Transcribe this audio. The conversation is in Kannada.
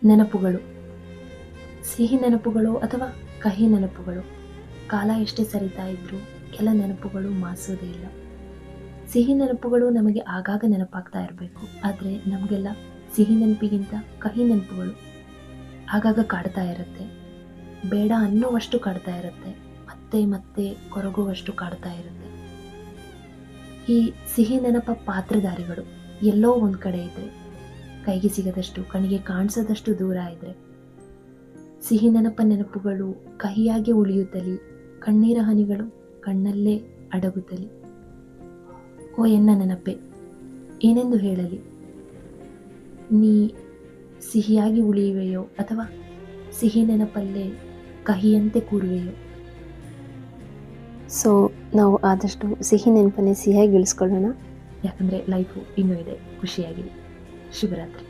ನೆನಪುಗಳು, ಸಿಹಿ ನೆನಪುಗಳು ಅಥವಾ ಕಹಿ ನೆನಪುಗಳು. ಕಾಲ ಎಷ್ಟೇ ಸರಿತಾ ಇದ್ರೂ ಕೆಲ ನೆನಪುಗಳು ಮಾಸೋದೇ ಇಲ್ಲ. ಸಿಹಿ ನೆನಪುಗಳು ನಮಗೆ ಆಗಾಗ ನೆನಪಾಗ್ತಾ ಇರಬೇಕು, ಆದರೆ ನಮಗೆಲ್ಲ ಸಿಹಿ ನೆನಪಿಗಿಂತ ಕಹಿ ನೆನಪುಗಳು ಆಗಾಗ ಕಾಡ್ತಾ ಇರುತ್ತೆ. ಬೇಡ ಅನ್ನುವಷ್ಟು ಕಾಡ್ತಾ ಇರುತ್ತೆ, ಮತ್ತೆ ಮತ್ತೆ ಕೊರಗುವಷ್ಟು ಕಾಡ್ತಾ ಇರುತ್ತೆ. ಈ ಸಿಹಿ ನೆನಪ ಪಾತ್ರಧಾರಿಗಳು ಎಲ್ಲೋ ಒಂದು ಕಡೆ ಇದ್ರೆ, ಕೈಗೆ ಸಿಗದಷ್ಟು ಕಣ್ಣಿಗೆ ಕಾಣಿಸದಷ್ಟು ದೂರ ಇದ್ರೆ, ಸಿಹಿ ನೆನಪುಗಳು ಕಹಿಯಾಗಿ ಉಳಿಯುತ್ತಲಿ, ಕಣ್ಣೀರ ಹನಿಗಳು ಕಣ್ಣಲ್ಲೇ ಅಡಗುತ್ತಲಿ. ಓ ಎನ್ನ ನೆನಪೆ, ಏನೆಂದು ಹೇಳಲಿ? ನೀ ಸಿಹಿಯಾಗಿ ಉಳಿಯುವೆಯೋ ಅಥವಾ ಸಿಹಿ ನೆನಪಲ್ಲೇ ಕಹಿಯಂತೆ ಕೂರುವೆಯೋ? ಸೊ ನಾವು ಆದಷ್ಟು ಸಿಹಿ ನೆನಪನ್ನೇ ಸಿಹಿಯಾಗಿ ಉಳಿಸ್ಕೊಳ್ಳೋಣ. ಯಾಕಂದರೆ ಲೈಫು ಇನ್ನೂ ಇದೆ. ಖುಷಿಯಾಗಿದೆ. ಶುಭರಾತ್ರಿ.